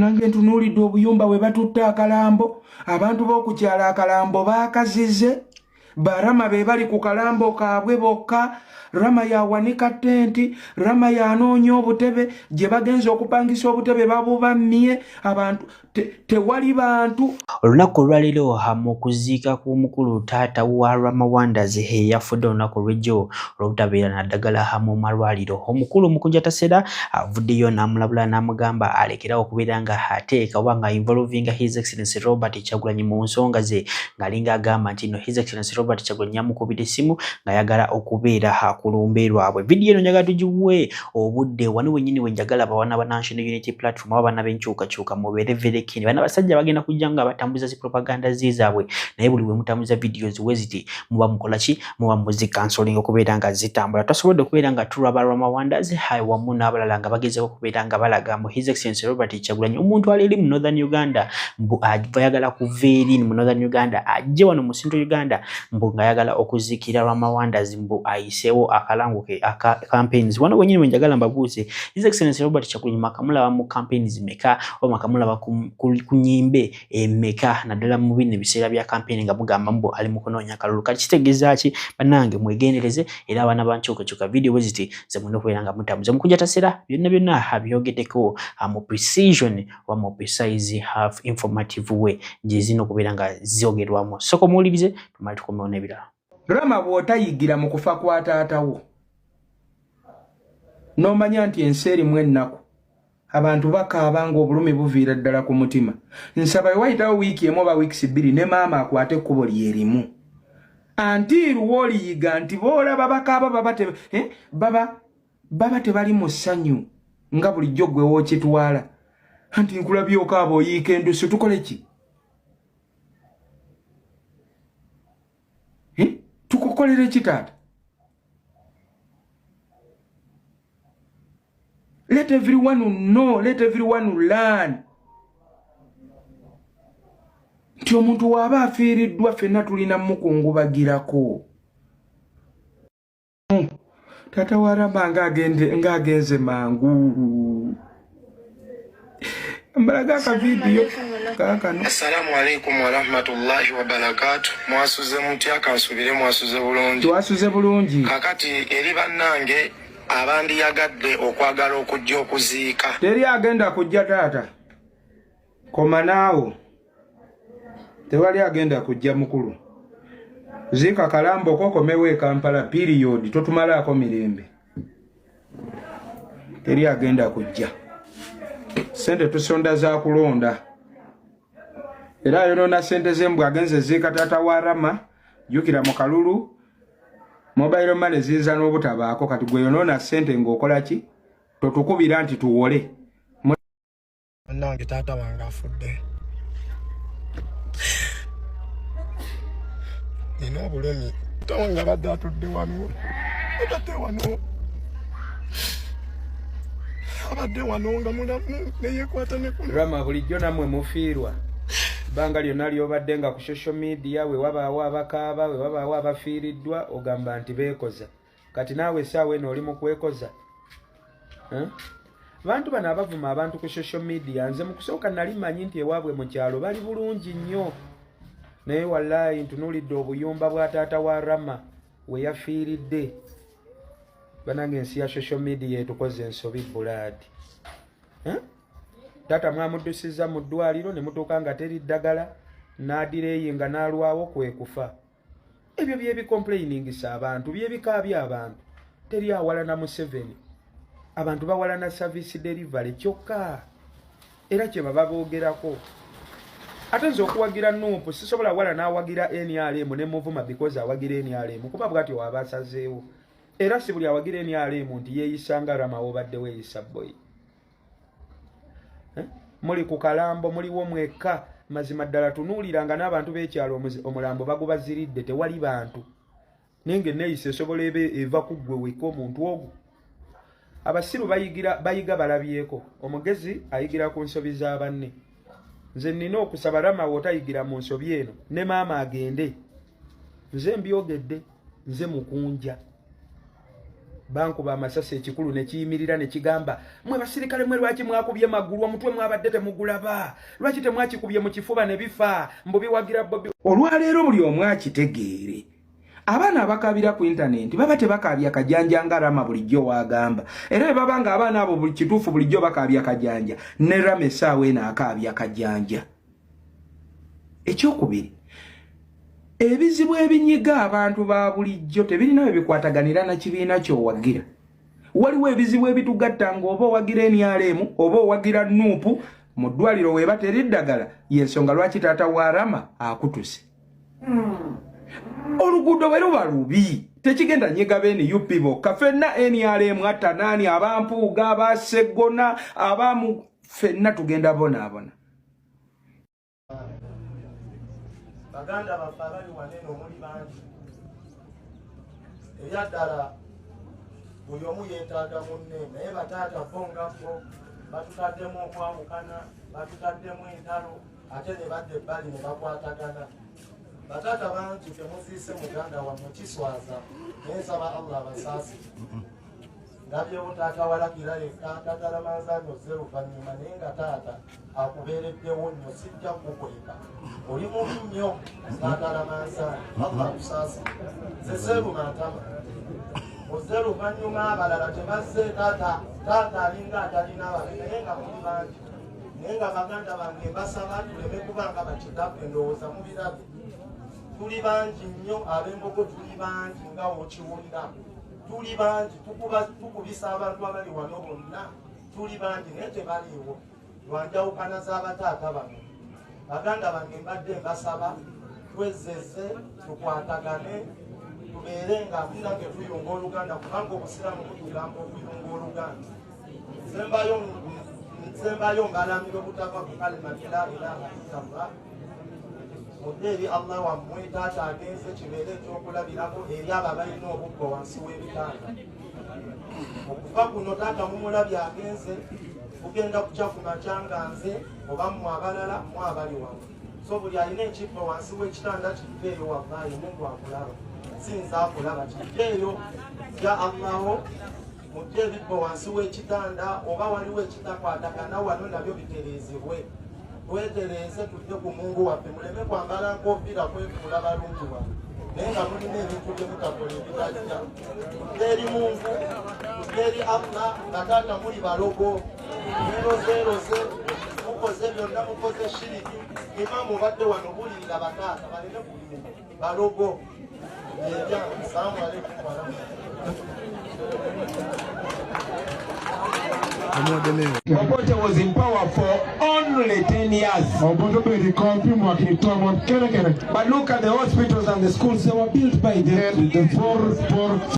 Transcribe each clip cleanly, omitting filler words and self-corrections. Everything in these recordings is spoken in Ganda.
nange ntunuulidde obuyumba we batutta akalambo abantu b'okukyala akalambo baakazize barama be bali ku kalambo kaabwe bokka Rama yawanika tenti Rama yanoonya obutebe gye bagenza okupangisa obutebe babubamye abantu tewali bantu. Olunaku olwaliro mu kuziika kw'omukulu taata wa Rama Wandazi yafudde olunaku lw'ejjo olw'obutabeera naddagala mu malwaliro. Omukulu Mukunja Tasera avuddeyo n'amulabula n'amugamba alekerawo okubeera nga ateeka oba nga involvinga His Excellency Robert Kyagulanyi mu nsonga ze ng'alinga agamba nti no His Excellency Robert Kyagulanyi yamukubira essimu ng'ayagala okubeera kulumbe lwabwe. Vidiyo eno njagala tugiwe obudde wano wennyini we njagala abawana ba National Unity Platform abaana b'enkyukakyuka mubeere very keen. Bana basajja bagenda kujja nga batambuza zi propaganda zizaabwe naye buli we mutambuza videos weziti muba mukola ki muba muzika cancelling okubeera nga zitambula. Tasobodde okubeera nga tulaba Rama Wandazi wamu n'abalala nga bagezeho okubeera nga balaga mu His Excellency Robert Kyagulanyi omuntu ali mu Northern Uganda mbu ayagala kuva eri mu Northern Uganda ajje wano mu Central Uganda mbu ng'ayagala okuzikira Rama Wandazi mbu ayiseewo akalango ke campaigns. Wano wenyini wenjagala mbabuuze His Excellency Robert Kyagulanyi makamulaba mu campaigns meka oba makamulaba kunyimbe emeka naddala mu bino ebiseera bya campaign nga mugamba mbu ali mu kunoonya kalulu. Kati kitegeeza ki bannange mwegendereze era abaana bankyukakyuka video weziti ze mulina okubeera nga mutambuza. Mukunja Tasera byonna abyogeddeko mu precision wa mu precise half informative way gye zino okubeera nga ziogerwamu. Soko muwulirize tumale tukomewo n'ebirala. Rama bw'otayigira mu kufa kwa taatawo n'omanya nti ensi erimu ennaku abantu bakaaba ng'obulumi buviira ddala ku mutima. Nsaba wayitawo wiiki emu oba wiikisi bbiri ne maama akwate ekkubo lyerimu anti luwoliyiga nti boolaba bakaaba baba tebali mu ssanyu nga bulijjo gwe wookitwala anti nkulabye okaaba oyiika endusu tukole ki? Tukukolere ki taata? Let everyone know, let everyone learn. Nti omuntu waba afiiriddwa ffenna tulina mukungubagirako. Taata wa Rama ng'agenze mangu. Mbalaga aka video kakano. Assalamu alaikum wa rahmatullahi wa barakatuh. Mwasuze mutya kansubire mwasuze bulungi. Twasuze bulungi. Kakati eri bannange abandi yagadde okwagala okujja okuziika. Teri agenda kujja taata. Koma naawo. Tewali agenda kujja mukulu. Ziika kalambo kokomewe Kampala period totumalaako mirembe. Teri agenda kujja. Sente tusonda za kulonda. Era yonona sente zembwa agenze ziika taata wa Rama jukira mu kalulu mobile money ziza n'obutabaako kati gwe yonona sente ng'okola ki totukubira nti tuwole. Nange taata wange afudde. Nina obulumi tawanga badde atudde wano abadde wano nga mulamu neyekwata nekuna. Rama bulijjo namwe mufiirwa banga lyonna lyobadde nga ku social media we wabaawo abakaaba we wabaawo abafiiriddwa ogamba nti beekoza kati naawe essaawa eno oli mu kwekoza. Bantu bano abavuma abantu ku social media nze mu kusooka nali mmanyi nti ewaabwe mu kyalo bali bulungi nnyo naye wallahi ntunuulidde obuyumba bwa taata wa Rama we yafiiridde. Banange ensi ya social media etukoze ensobi bulaadi. Taata mwamuddusizza mu ddwaliro ne mutuuka nga teri ddagala n'adireeyi nga n'alwawo kwe kufa. Ebyo byebicomplainingisa abantu byebikaabya abantu. Teri awalana mu 7 abantu bawalana service delivery kyokka era kye baba boogerako. Ate nze okuwagira Nuupu sisobola wala n'awagira NRM ne muvuma because awagira NRM kuba bw'atyo waba asazeewo. Era si buli awagira NRM nti yeeyisa nga Rama wobadde weeyisa boy. Muli ku kalambo muliwo mwekka mazima ddala tunuuliranga n'abantu b'ekyalo omulambo bagubaziridde tewali bantu. Nenge neeyisa esobola eva ku ggwe weka omuntu ogwo. Abasiru bayiga balabyeko. Omugezi ayigira ku nsobi za banne. Nze nina okusaba Rama w'otayigira mu nsobi eno ne maama agende. Nze mbyogedde nze mukunja. bankuba amasasi ekikulu ne kiyimirira ne kigamba mwe basirikale mwe lwaki mwakubye magulu omutwe mwabadde temugulaba lwaki temwakikubye mu kifuba ne bifa mbubi wagira Bobi. Olwaleero buli omu akitegeere. Abaana abakabira ku internet baba tebakabya kajanja nga Rama bulijjo wagamba. Era baba nga abaana abo buli kituufu bulijjo bakabya kajanja. Ne Rama essaawa eno akabya kajanja. Ekyokubiri, ebizibu ebinyiga abantu ba bulijjo tebirina bye bikwataganira na kibiina ky'owagira. Waliwo ebizibu ebitugatta ng'oba owagira NRM oba owagira Nuupu mu ddwaliro weeba teriddagala y'ensonga lwaki taata wa Rama akutuse. Oluguudo bwe luba lubi tekigenda nyiga bene UP bokka ffenna NRM atanaani abampuuga abaseggona abamu ffenna tugenda bonaabona. Baganda baffe abali wanene omuli bangi era ddala buli omu yeetaaga munne naye bataata bo nga bo batutaddemu okwawukana batutaddemu entalo ate ne badda ebbali ne bakwatagana. Bataata bangi temuziise muganda wammwe kiswaza naye nsaba Allah abasaasi. Ndabyewo taata walakira yekka atagala manzaani ozze luvannyuma naye nga taata akubeereddewo nnyo sijja kukweka. Oli mubi nnyo saagala manzaani Allah akusaasi. Nze Seeruma Ntama ozze luvannyuma abalala tebazze taata alinga atalina ababe naye nga muli bangi. Naye nga baganda bange mbasaba tuleme kuba nga bakitaffe ndowooza mubirabe. Tuli bangi nnyo ab'embogo tuli bangi nga okiwulira. Tuli bangi tukubisa abantu abali wano bonna tuli bangi naye tebaliiwo lwanjawukana z'abataata bano. Baganda bange mbadde mbasaba twezzezze tukwatagane tubeere nga nange tuyunga Oluganda kubanga obusiraamu butugamba okuyunga Oluganda. Nsembayo ngalamira obutava ku kalimati la ilaha illallah. Eri Allah wammwe taata agenze kibeere ekyokulabirako eri abo abalina obubbo wansi w'ebitanda. Okuva kuno taata mumulabye agenze kugenda kukyafuna kyanganze oba mmwe abalala mmwe abali wano. So buli alina ekibbo wansi w'ekitanda kiddeeyo wallahi Mungu akulaba. Sinza akulaba kiddeeyo ya Allaho mujje ebibbo wansi w'ekitanda oba waliwo ekitakwatagana wano nabyo bitereezebwe. Wetereze tudde ku Mungu waffe muleme kwambala nkofiira kwefuula balungi waffe naye nga mulina ebintu bye mutakola ebitajja. Eri Mungu eri Allah bataata muli balogo zerozeroze mukoze byonna mukoze shiriki imamu badde wano bulirira bataata baleme kulimba balogo. Assalamu alaikum Obote was in power for only 10 years. But look at the hospitals and the schools, they were built by the poor.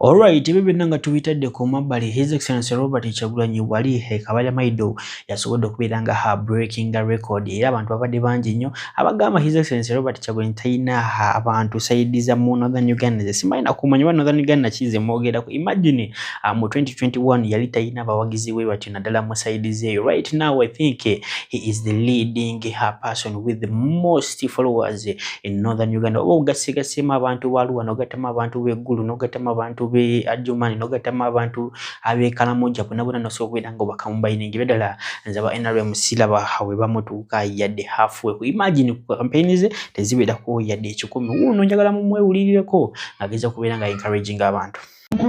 Alright, bibi nanga tuwitadde ku mabbali His Excellency Robert Kyagulanyi wali Kabala Maido yasobodde okubeera nga ha breaking a record era abantu babadde bangi nnyo abagamba His Excellency Robert Kyagulanyi talina abantu saidiza mu Northern Uganda. Simanyi nakumanya wa Northern Uganda kize mwogerako. Imagine mu 2021 yali talina abawagizi we bati naddala mu saidize. Right now I think he is the leading person with the most followers in Northern Uganda. Ogasigasimu abantu waluwa nogatama abantu beggulu nogatama abantu be Adjumani nogatama abantu abe Kalamoja kunabona nosobwera ngo bakambayiningi bedala nzaba NRM silaba hawe bamutuka yadde halfway. Imagine campaigns tezibeda ko yadde 10 uno njagala mu mwewulireko ageza kubeera nga encouraging abantu. But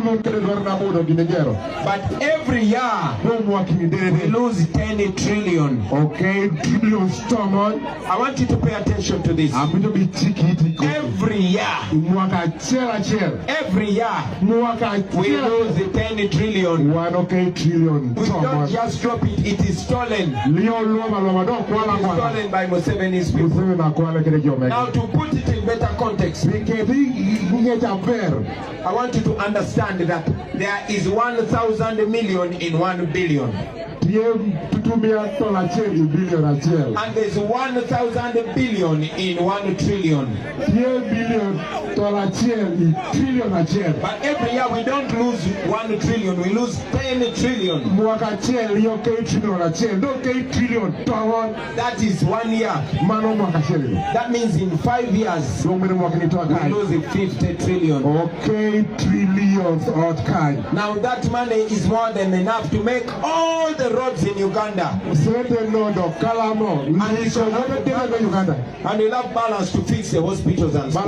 every year we lose 10 trillion. Okay, trillion stomach. I want you to pay attention to this. I'm going to be cheeky. Every year we lose 10 trillion. 1 trillion. We don't just drop it, it is stolen. It's stolen by Museveni's people. Now to put it in better context, I want you to understand that there is 1,000 million in 1 billion. And there's 1,000 billion in 1 trillion. But every year we don't lose 1 trillion, we lose 10 trillion. That is 1 year. That means in 5 years we lose 50 trillion. Okay, trillions of kind. Now that money is more than enough to make all the roads in Uganda. And you'll have balance to fix the hospitals and schools.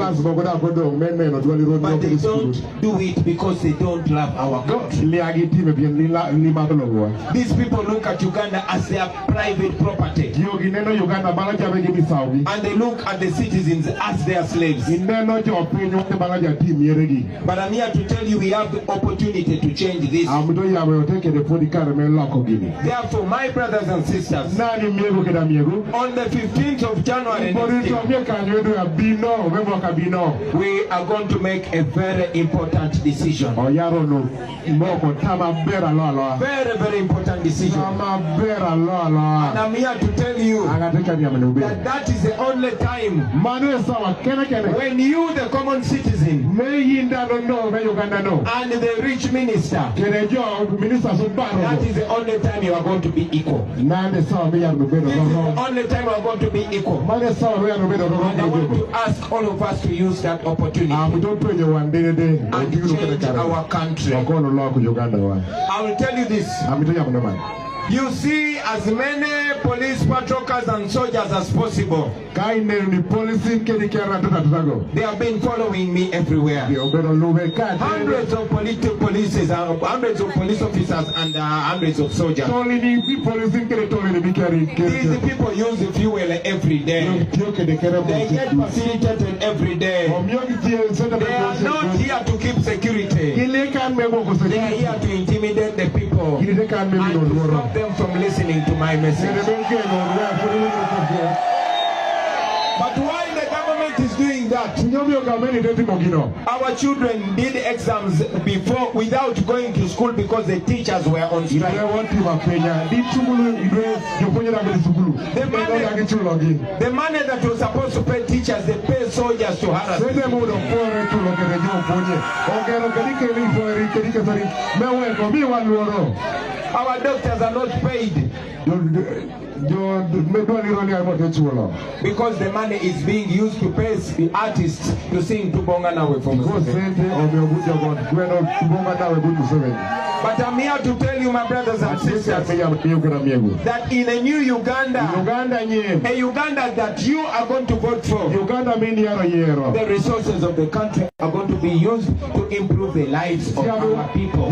But they don't do it because they don't love our God. These people look at Uganda as their private property. And they look at the citizens as their slaves. But I'm here to tell you we have the opportunity to change this. Therefore, my brothers and sisters, on the 15th of January we are going to make a very important decision. Very, very important decision. And I'm here to tell you that that is the only time when you, the common citizen, and the rich minister, that is the only time you are going to be equal. This is the only time you are going to be equal. And I want to ask all of us to use that opportunity and change our country. I will tell you this. You see as many police patrol cars and soldiers as possible. They have been following me everywhere. Hundreds of police officers and hundreds of soldiers. These people use the fuel every day. They get facilitated every day. They are not here to keep security. They are here to intimidate the people and to stop them from listening to my message. But while the government is doing that, our children did exams before without going to school because the teachers were on strike. The money that was supposed to pay teachers, they pay soldiers to harass them. Our doctors are not paid because the money is being used to pay the artists to sing to Bonganawe from But I'm here to tell you, my brothers and sisters, that in a new Uganda, a Uganda that you are going to vote for, the resources of the country are going to be used to improve the lives of our people.